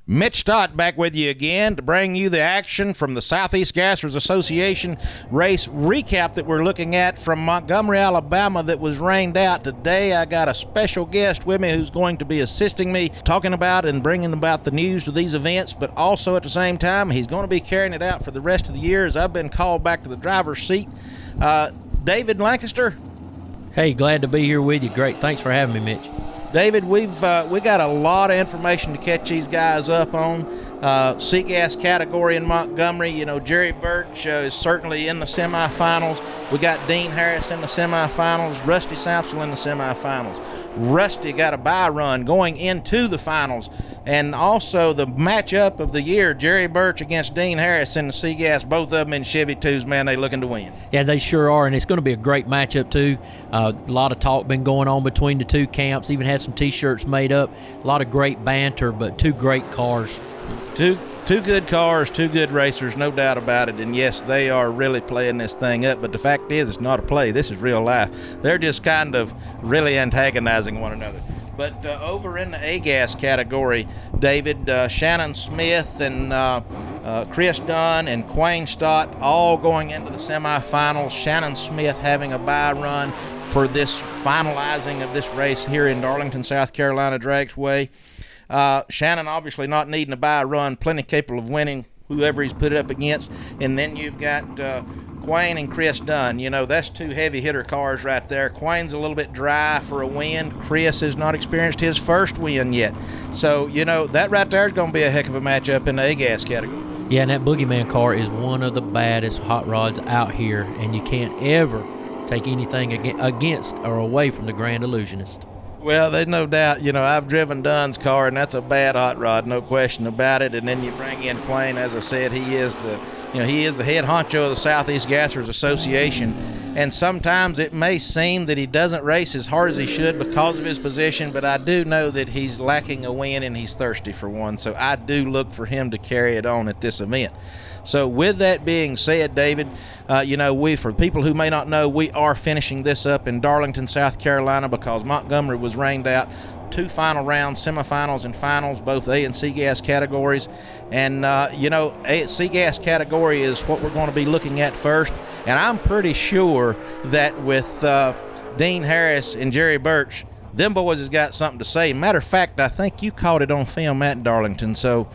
Mitch Stott back with you again to bring you the action from the Southeast Gassers Association race recap that we're looking at from Montgomery, Alabama that was rained out. Today I got a special guest with me who's going to be assisting me talking about and bringing about the news to these events, but also at the same time he's going to be carrying it out for the rest of the year as I've been called back to the driver's seat. David Lancaster. Hey, glad to be here with you. Great. Thanks for having me, Mitch. David, we got a lot of information to catch these guys up on. CGAS category in Montgomery, you know, Jerry Birch is certainly in the semifinals. We got Dean Harris in the semifinals, Rusty Sampsell in the semifinals. Rusty got a bye run going into the finals. And also the matchup of the year, Jerry Birch against Dean Harris in the CGAS, both of them in Chevy 2s, man, they looking to win. Yeah, they sure are, and it's going to be a great matchup too. A lot of talk been going on between the two camps, even had some T-shirts made up. A lot of great banter, but two great cars. Two good cars, two good racers, no doubt about it. And yes, they are really playing this thing up. But the fact is, it's not a play. This is real life. They're just kind of really antagonizing one another. But over in the AGAS category, David, Shannon Smith and Chris Dunn and Quayne Stott all going into the semifinals. Shannon Smith having a bye run for this finalizing of this race here in Darlington, South Carolina Dragway. Shannon obviously not needing a bye run, plenty capable of winning whoever he's put it up against. And then you've got Quayne and Chris Dunn. You know, that's two heavy hitter cars right there. Quayne's a little bit dry for a win. Chris has not experienced his first win yet. So, you know, that right there is going to be a heck of a matchup in the AGAS category. Yeah, and that Boogeyman car is one of the baddest hot rods out here, and you can't ever take anything against or away from the Grand Illusionist. Well, there's no doubt. You know, I've driven Dunn's car, and that's a bad hot rod, no question about it. And then you bring in Quayne, as I said, he is the head honcho of the Southeast Gassers Association. And sometimes it may seem that he doesn't race as hard as he should because of his position, but I do know that he's lacking a win and he's thirsty for one. So I do look for him to carry it on at this event. So with that being said, David, for people who may not know, we are finishing this up in Darlington, South Carolina, because Montgomery was rained out. 2 final rounds, semifinals and finals, both A and C gas categories. And, C gas category is what we're going to be looking at first. And I'm pretty sure that with Dean Harris and Jerry Birch, them boys has got something to say. Matter of fact, I think you caught it on film at Darlington, so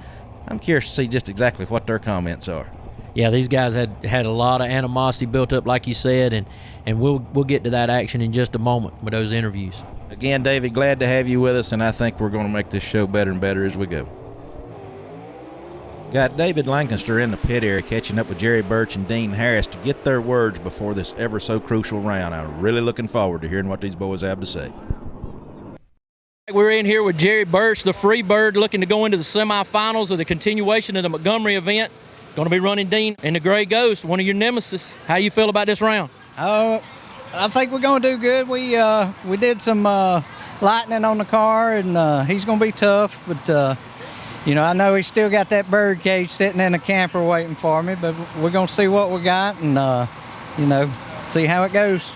I'm curious to see just exactly what their comments are. Yeah, these guys had a lot of animosity built up, like you said, and we'll get to that action in just a moment with those interviews. Again, David, glad to have you with us, and I think we're going to make this show better and better as we go. Got David Lancaster in the pit area catching up with Jerry Birch and Dean Harris to get their words before this ever so crucial round. I'm really looking forward to hearing what these boys have to say. We're in here with Jerry Birch, the free bird, looking to go into the semifinals of the continuation of the Montgomery event. Going to be running Dean in the Gray Ghost, one of your nemesis. How you feel about this round? I think we're going to do good. We did some lightning on the car, and he's going to be tough. But, I know he's still got that bird cage sitting in the camper waiting for me. But we're going to see what we got and, see how it goes.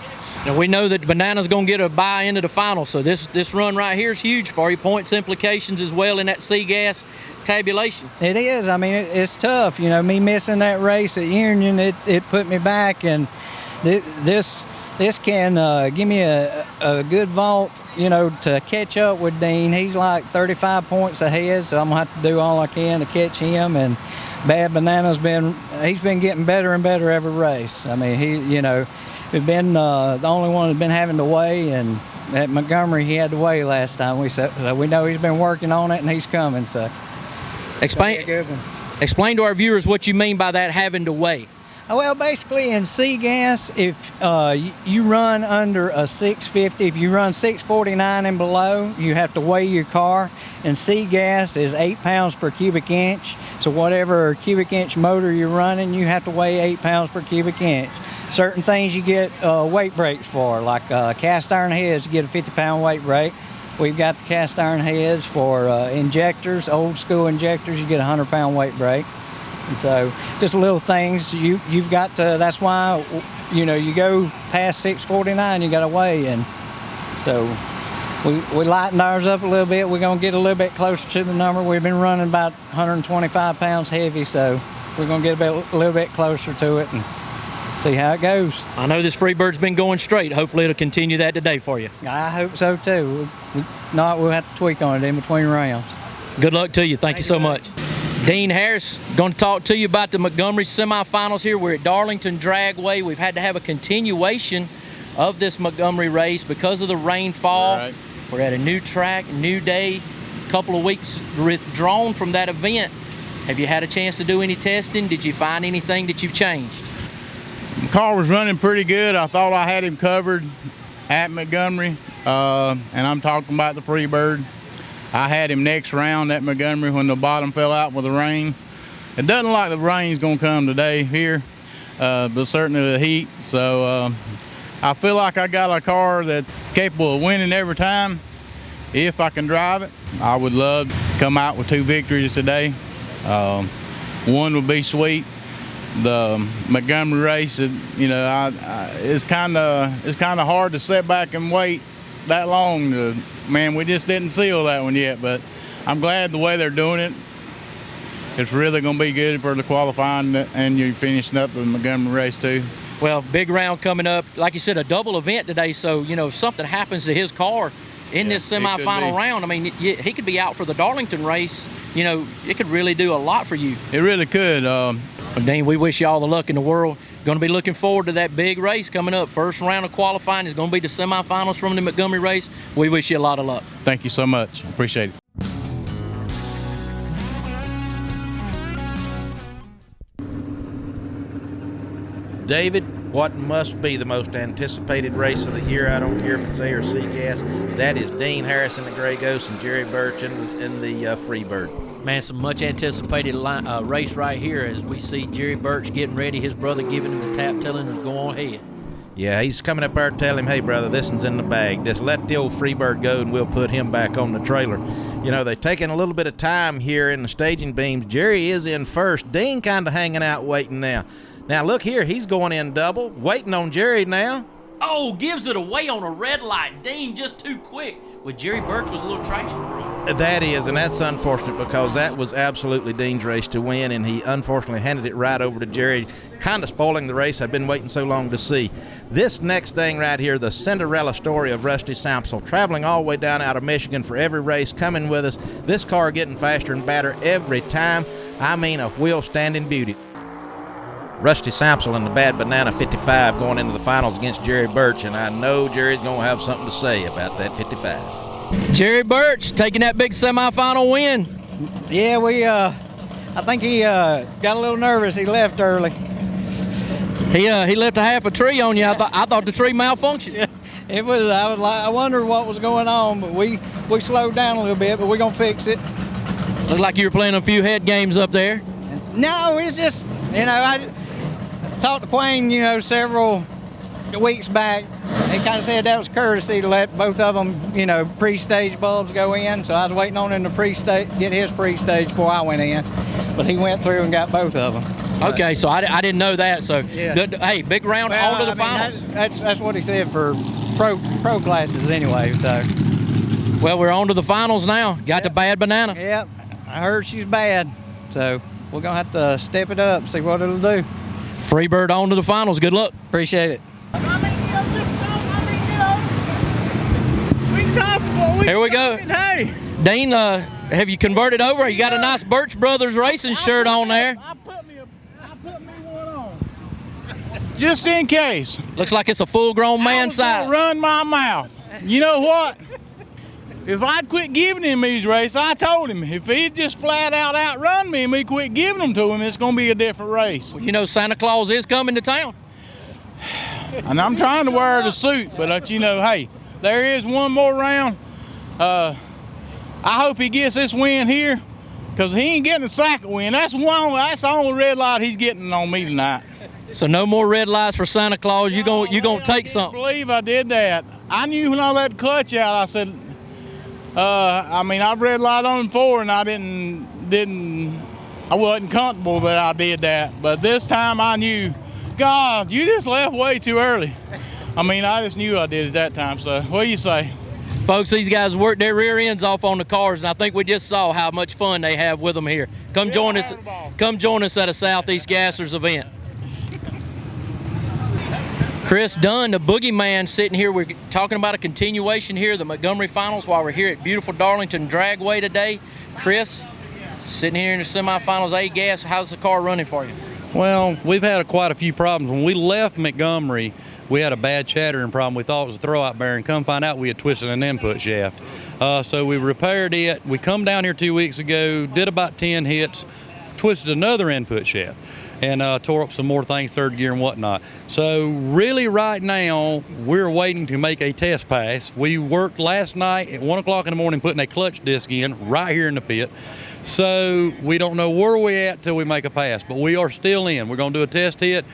Now, we know that Banana's going to get a bye into the final, so this run right here is huge for you. Points implications as well in that C-Gas tabulation. It is. I mean, it's tough. You know, me missing that race at Union, it put me back, and this can give me a good vault, to catch up with Dean. He's like 35 points ahead, so I'm going to have to do all I can to catch him. And Bad Banana's he's been getting better and better every race. I mean, he's been the only one that's been having to weigh, and at Montgomery he had to weigh last time. We know he's been working on it, and he's coming. So explain to our viewers what you mean by that, having to weigh. Well, basically in C-Gas, if you run under a 650, if you run 649 and below, you have to weigh your car. And C-Gas is 8 pounds per cubic inch. So whatever cubic inch motor you're running, you have to weigh 8 pounds per cubic inch. Certain things you get weight breaks for, like cast iron heads, you get a 50-pound weight break. We've got the cast iron heads for injectors, old school injectors, you get a 100-pound weight break. And so just little things you've got to, that's why, you go past 649, you got to weigh. And so we lightened ours up a little bit. We're going to get a little bit closer to the number. We've been running about 125 pounds heavy, so we're going to get a little bit closer to it and see how it goes. I know this Freebird's been going straight. Hopefully it'll continue that today for you. I hope so too. Not, we'll have to tweak on it in between rounds. Good luck to you. Thank you so much. Dean Harris, going to talk to you about the Montgomery semifinals here. We're at Darlington Dragway. We've had to have a continuation of this Montgomery race because of the rainfall. Right. We're at a new track, new day, a couple of weeks withdrawn from that event. Have you had a chance to do any testing? Did you find anything that you've changed? The car was running pretty good. I thought I had him covered at Montgomery, and I'm talking about the Freebird. I had him next round at Montgomery when the bottom fell out with the rain. It doesn't look like the rain's gonna come today here, but certainly the heat. So I feel like I got a car that's capable of winning every time if I can drive it. I would love to come out with 2 victories today. One would be sweet. The Montgomery race, it's kind of hard to sit back and wait that long. Man, we just didn't seal that one yet, but I'm glad the way they're doing it. It's really going to be good for the qualifying, and you're finishing up the Montgomery race too. Well, big round coming up. Like you said, a double event today, so, if something happens to his car in this semifinal round, I mean, he could be out for the Darlington race. It could really do a lot for you. It really could. Dean, we wish you all the luck in the world. Going to be looking forward to that big race coming up. First round of qualifying is going to be the semifinals from the Montgomery race. We wish you a lot of luck. Thank you so much. Appreciate it. David, what must be the most anticipated race of the year? I don't care if it's A or C gas. That is Dean Harris in the Gray Ghost and Jerry Birch in the Freebird. Man, some much anticipated race right here as we see Jerry Birch getting ready. His brother giving him the tap, telling him to go on ahead. Yeah, he's coming up there to tell him, hey, brother, this one's in the bag. Just let the old Freebird go and we'll put him back on the trailer. They've taken a little bit of time here in the staging beams. Jerry is in first. Dean kind of hanging out waiting now. Now, look here. He's going in double, waiting on Jerry now. Oh, gives it away on a red light. Dean just too quick. Well, Jerry Birch was a little traction for him. That is, and that's unfortunate because that was absolutely Dean's race to win, and he unfortunately handed it right over to Jerry, kind of spoiling the race I've been waiting so long to see. This next thing right here, the Cinderella story of Rusty Sampsell, traveling all the way down out of Michigan for every race, coming with us. This car getting faster and better every time. I mean, a wheel-standing beauty. Rusty Sampsell in the Bad Banana 55 going into the finals against Jerry Birch, and I know Jerry's going to have something to say about that 55. Jerry Birch taking that big semifinal win. Yeah, I think he got a little nervous. He left early. He left a half a tree on you. I thought the tree malfunctioned. Yeah, it was. I wondered what was going on, but we slowed down a little bit, but we're gonna fix it. Looked like you were playing a few head games up there. No, it's just I talked to Quayne, several weeks back. He kind of said that was courtesy to let both of them, pre-stage bulbs go in. So I was waiting on him to get his pre-stage before I went in. But he went through and got both of them. Okay, so I didn't know that. So, yeah. Hey, big round on to the finals. That's what he said for pro classes anyway. So. Well, we're on to the finals now. Got the Bad Banana. Yep, I heard she's bad. So we're going to have to step it up, see what it'll do. Freebird on to the finals. Good luck. Appreciate it. Here we go. Hey. Dean, have you converted over? You got a nice Birch Brothers Racing shirt on there. I put me one on. Just in case. Looks like it's a full-grown man size. Run my mouth. You know what? If I'd quit giving him these races, I told him, if he'd just flat out outrun me and me quit giving them to him, it's going to be a different race. Well, Santa Claus is coming to town. And I'm trying to wear the suit, but hey, there is one more round. I hope he gets this win here, because he ain't getting a second win. That's the only red light he's getting on me tonight. So no more red lights for Santa Claus. You gonna take something? I believe I did that. I knew when I let the clutch out, I said, I've red light on him before, and I wasn't comfortable that I did that. But this time I knew, God, you just left way too early. I just knew I did it that time. So what do you say? Folks, these guys work their rear ends off on the cars, and I think we just saw how much fun they have with them here. Come join us at a Southeast Gassers event. Chris Dunn, the boogeyman, sitting here. We're talking about a continuation here of the Montgomery Finals while we're here at beautiful Darlington Dragway today. Chris, sitting here in the semifinals, A-Gas, how's the car running for you? Well, we've had quite a few problems. When we left Montgomery, we had a bad chattering problem. We thought it was a throwout bearing. Come find out we had twisted an input shaft. So we repaired it. We come down here 2 weeks ago, did about 10 hits, twisted another input shaft, and tore up some more things, third gear and whatnot. So really right now, we're waiting to make a test pass. We worked last night at 1 o'clock in the morning putting a clutch disc in right here in the pit. So we don't know where we're at till we make a pass, but we are still in. We're gonna do a test hit.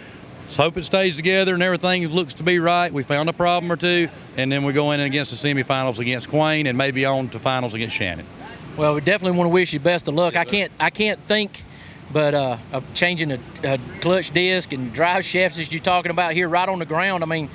Let's hope it stays together and everything looks to be right. We found a problem or two, and then we go in against the semifinals against Quayne and maybe on to finals against Shannon. Well, we definitely want to wish you best of luck. I can't think but of changing a clutch disc and drive shafts as you're talking about here right on the ground. I mean,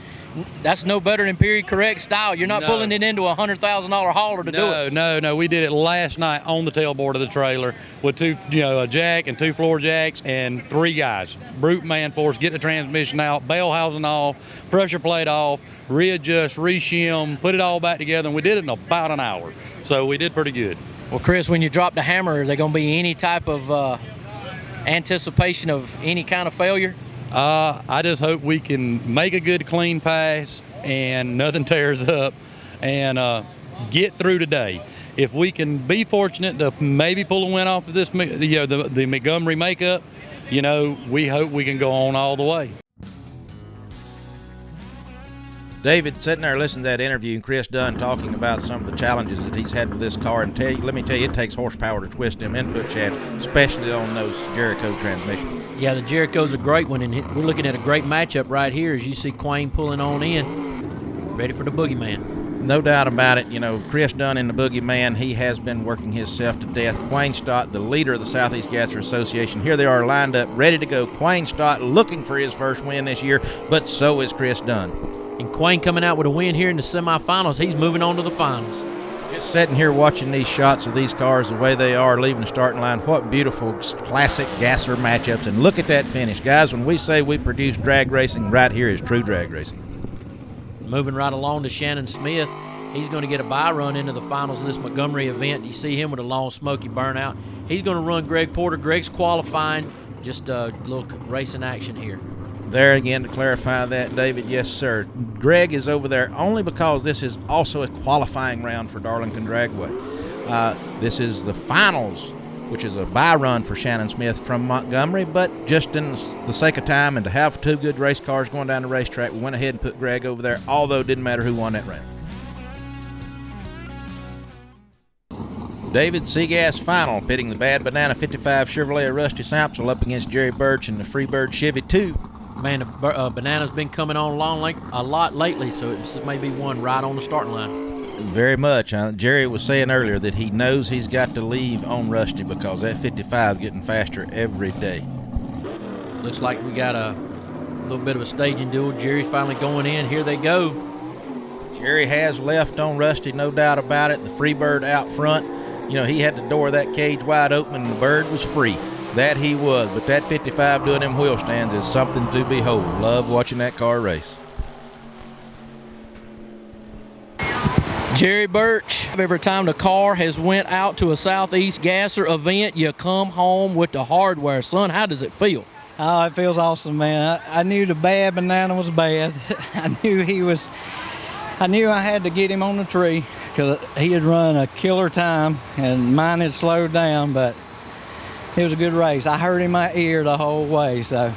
that's no better than period correct style. You're not pulling it into a $100,000 hauler to do it. No. We did it last night on the tailboard of the trailer with a jack and 2 floor jacks and 3 guys. Brute man force, get the transmission out, bell housing off, pressure plate off, readjust, reshim, put it all back together, and we did it in about an hour. So we did pretty good. Well, Chris, when you drop the hammer, is there going to be any type of anticipation of any kind of failure? I just hope we can make a good clean pass and nothing tears up and get through today. If we can be fortunate to maybe pull a win off of this, the Montgomery makeup, we hope we can go on all the way. David, sitting there listening to that interview and Chris Dunn talking about some of the challenges that he's had with this car, and let me tell you, it takes horsepower to twist them input shafts, especially on those Jericho transmissions. Yeah, the Jericho's a great one, and we're looking at a great matchup right here as you see Quayne pulling on in, ready for the boogeyman. No doubt about it. Chris Dunn in the boogeyman, he has been working himself to death. Quayne Stott, the leader of the Southeast Gasser Association, here they are lined up, ready to go. Quayne Stott looking for his first win this year, but so is Chris Dunn. And Quayne coming out with a win here in the semifinals. He's moving on to the finals. Just sitting here watching these shots of these cars the way they are leaving the starting line. What beautiful classic gasser matchups. And look at that finish. Guys, when we say we produce drag racing, right here is true drag racing. Moving right along to Shannon Smith. He's going to get a bye run into the finals of this Montgomery event. You see him with a long smoky burnout. He's going to run Greg Porter. Greg's qualifying. Just a little racing action here. There again to clarify that, David, yes, sir. Greg is over there only because this is also a qualifying round for Darlington Dragway. This is the finals, which is a bye run for Shannon Smith from Montgomery, but just in the sake of time and to have 2 good race cars going down the racetrack, we went ahead and put Greg over there, although it didn't matter who won that round. David Seagas final, pitting the Bad Banana 55 Chevrolet Rusty Sampsell up against Jerry Birch in the Freebird Chevy 2. Man, the Banana's been coming on a lot lately, so it may be one right on the starting line. Very much. Jerry was saying earlier that he knows he's got to leave on Rusty because that 55 is getting faster every day. Looks like we got a little bit of a staging duel. Jerry's finally going in. Here they go. Jerry has left on Rusty, no doubt about it. The Freebird out front. He had the door of that cage wide open and the bird was free. That he was, but that 55 doing them wheel stands is something to behold. Love watching that car race. Jerry Birch, every time the car has went out to a Southeast Gasser event, you come home with the hardware. Son, how does it feel? Oh, it feels awesome, man. I knew the Bad Banana was bad. I knew I had to get him on the tree because he had run a killer time and mine had slowed down, but it was a good race. I heard in my ear the whole way, so.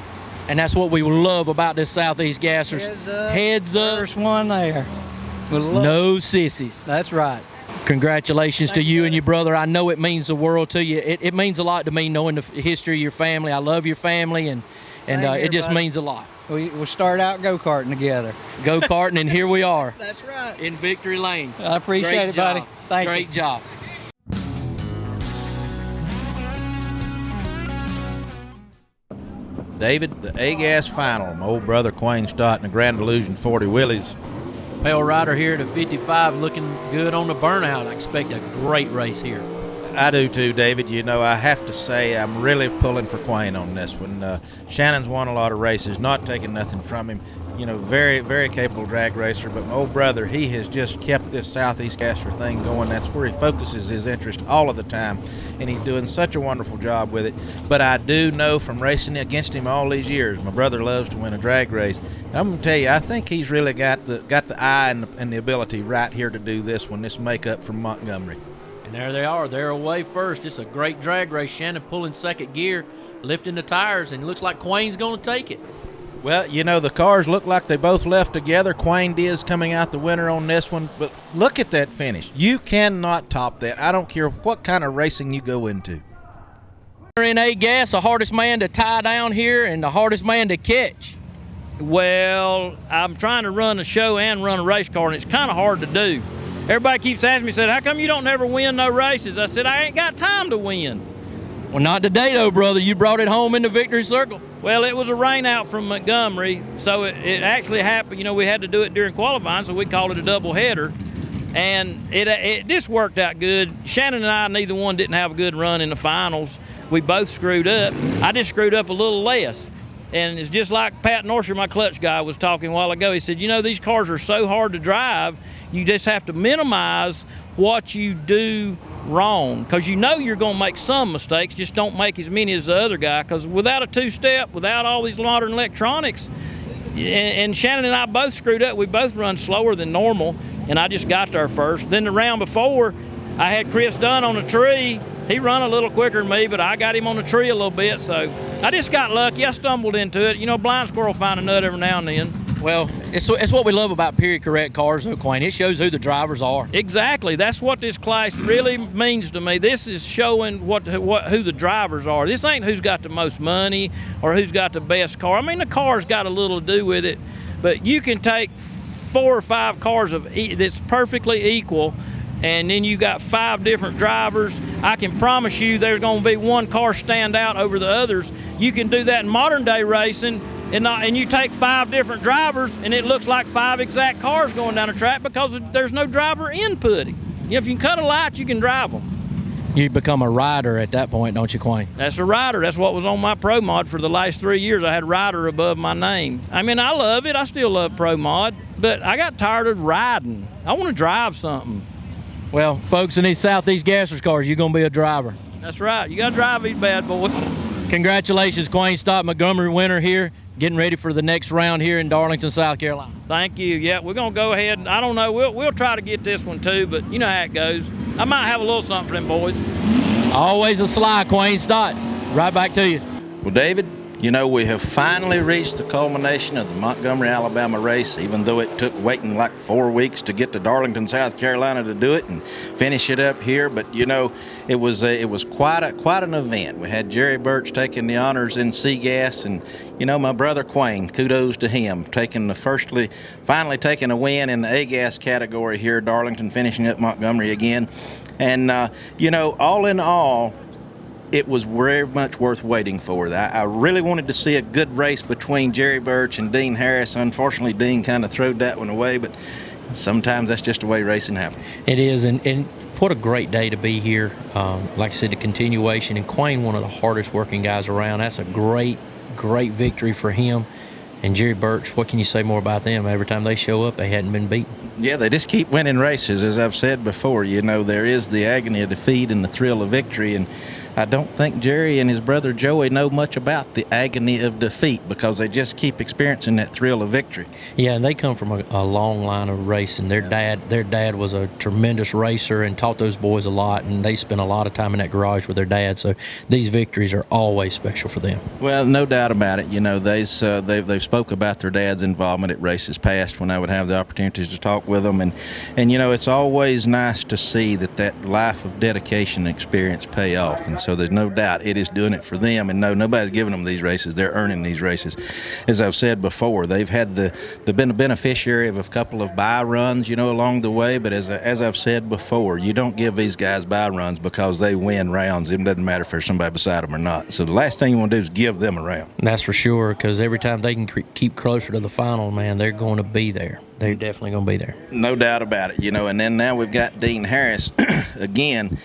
And that's what we love about this Southeast Gassers. Heads up. First one there. No sissies. That's right. Congratulations to you and your brother. I know it means the world to you. It means a lot to me knowing the history of your family. I love your family, and it just means a lot. We started out go-karting together. Go-karting, and here we are. That's right. In Victory Lane. I appreciate it, buddy. Thank you. Great job. David, the A-Gas final. My old brother Quayne Stott and the Grand Illusion 40 Willies. Pale Rider here at a 55, looking good on the burnout. I expect a great race here. I do too, David. You know, I have to say I'm really pulling for Quayne on this one. Shannon's won a lot of races, not taking nothing from him. You know, very, very capable drag racer, but my old brother, he has just kept this Southeast Gasser thing going. That's where he focuses his interest all of the time, and he's doing such a wonderful job with it. But I do know from racing against him all these years, my brother loves to win a drag race. I'm going to tell you, I think he's really got the eye and the ability right here to do this one, this makeup from Montgomery. And there they are. They're away first. It's a great drag race. Shannon pulling second gear, lifting the tires, and it looks like Quayne's going to take it. Well, you know, the cars look like they both left together. Quayne is coming out the winner on this one, but look at that finish. You cannot top that. I don't care what kind of racing you go into. In A gas, the hardest man to tie down here and the hardest man to catch. Well, I'm trying to run a show and run a race car, and it's kind of hard to do. Everybody keeps asking me, said, how come you don't never win no races? I said, I ain't got time to win. Well, not today, though, brother. You brought it home in the victory circle. Well, it was a rain out from Montgomery, so it actually happened. You know, we had to do it during qualifying, so we called it a double header. And it just worked out good. Shannon and I, neither one didn't have a good run in the finals. We both screwed up. I just screwed up a little less. And it's just like Pat Norsher, my clutch guy, was talking a while ago. He said, you know, these cars are so hard to drive, you just have to minimize what you do wrong, because you know you're going to make some mistakes, just don't make as many as the other guy, because without a two-step, without all these modern electronics, and Shannon and I both screwed up. We both run slower than normal, and I just got there first. Then the round before, I had Chris Dunn on a tree. He run a little quicker than me, but I got him on the tree a little bit, so I just got lucky. I stumbled into it. You know, blind squirrel find a nut every now and then. Well, it's what we love about period correct cars, though, Quayne. It shows who the drivers are. Exactly. That's what this class really means to me. This is showing who the drivers are. This ain't who's got the most money or who's got the best car. I mean, the car's got a little to do with it, but you can take 4 or 5 cars that's perfectly equal, and then you got 5 different drivers. I can promise you there's going to be one car stand out over the others. You can do that in modern day racing, and you take 5 different drivers, and it looks like 5 exact cars going down the track because there's no driver inputting. You know, if you can cut a light, you can drive them. You become a rider at that point, don't you, Quayne? That's a rider. That's what was on my Pro Mod for the last 3 years. I had rider above my name. I mean, I love it. I still love Pro Mod, but I got tired of riding. I want to drive something. Well, folks, in these Southeast Gassers cars, you're going to be a driver. That's right. You got to drive these bad boys. Congratulations, Quayne Stott, Montgomery winner here, getting ready for the next round here in Darlington, South Carolina. Thank you. Yeah, we're going to go ahead. I don't know. We'll try to get this one too, but you know how it goes. I might have a little something for them boys. Always a sly, Quayne Stott. Right back to you. Well, David, you know, we have finally reached the culmination of the Montgomery, Alabama race, even though it took waiting like 4 weeks to get to Darlington, South Carolina to do it and finish it up here. But, you know, it was quite an event. We had Jerry Birch taking the honors in C-Gas, and, you know, my brother Quayne, kudos to him, finally taking a win in the A-Gas category here at Darlington, finishing up Montgomery again. And, you know, all in all, it was very much worth waiting for. I really wanted to see a good race between Jerry Birch and Dean Harris. Unfortunately, Dean kind of throwed that one away, but sometimes that's just the way racing happens. It is, and what a great day to be here. Like I said, the continuation, and Quayne, one of the hardest working guys around. That's a great victory for him. And Jerry Birch, what can you say more about them? Every time they show up, they hadn't been beaten. Yeah, they just keep winning races. As I've said before, you know, there is the agony of defeat and the thrill of victory, and I don't think Jerry and his brother Joey know much about the agony of defeat because they just keep experiencing that thrill of victory. Yeah, and they come from a long line of racing. Their dad was a tremendous racer and taught those boys a lot, and they spent a lot of time in that garage with their dad. So these victories are always special for them. Well, no doubt about it. You know, they've spoke about their dad's involvement at races past when I would have the opportunities to talk with them, and you know, it's always nice to see that life of dedication and experience pay off. And so So there's no doubt it is doing it for them. And no, nobody's giving them these races. They're earning these races. As I've said before, they've been a beneficiary of a couple of bye runs, along the way. But as I've said before, you don't give these guys bye runs because they win rounds. It doesn't matter if there's somebody beside them or not. So the last thing you want to do is give them a round. That's for sure, because every time they can keep closer to the final, man, they're going to be there. They're definitely going to be there. No doubt about it, And then now we've got Dean Harris. Again,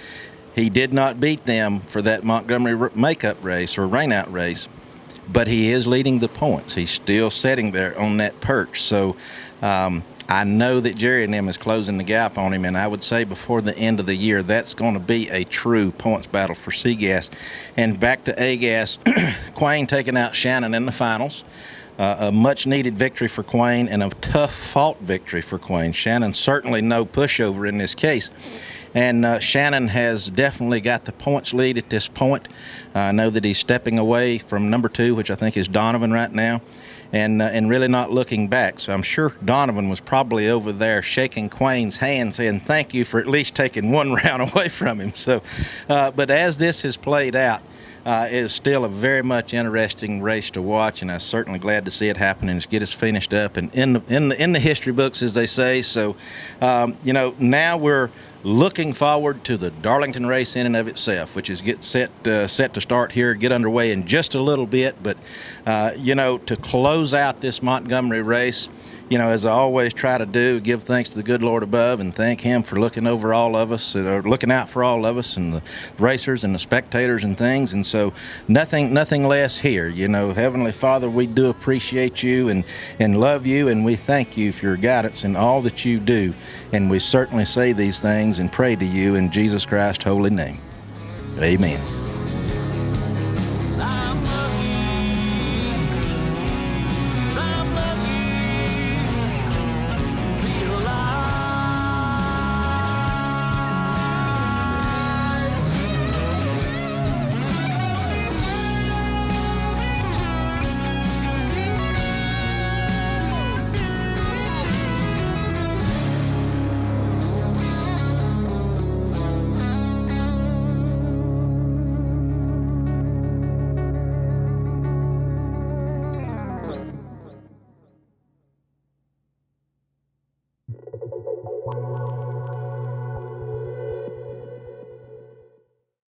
he did not beat them for that Montgomery makeup race or rainout race, but he is leading the points. He's still sitting there on that perch. So I know that Jerry and them is closing the gap on him, and I would say before the end of the year, that's going to be a true points battle for C-Gas. And back to A-Gas, Quayne taking out Shannon in the finals. A much-needed victory for Quayne and a tough-fought victory for Quayne. Shannon certainly no pushover in this case. And Shannon has definitely got the points lead at this point. I know that he's stepping away from number 2, which I think is Donovan right now, and really not looking back. So I'm sure Donovan was probably over there shaking Quayne's hand, saying thank you for at least taking one round away from him. So, but as this has played out, it is still a very much interesting race to watch, and I'm certainly glad to see it happen and get us finished up and in the history books, as they say. So, now we're looking forward to the Darlington race in and of itself, which is set to start here, get underway in just a little bit. But to close out this Montgomery race, as I always try to do, give thanks to the good Lord above and thank Him for looking over all of us, or looking out for all of us, and the racers and the spectators and things. And so nothing less here. Heavenly Father, we do appreciate you and love you, and we thank you for your guidance in all that you do. And we certainly say these things and pray to you in Jesus Christ's holy name. Amen.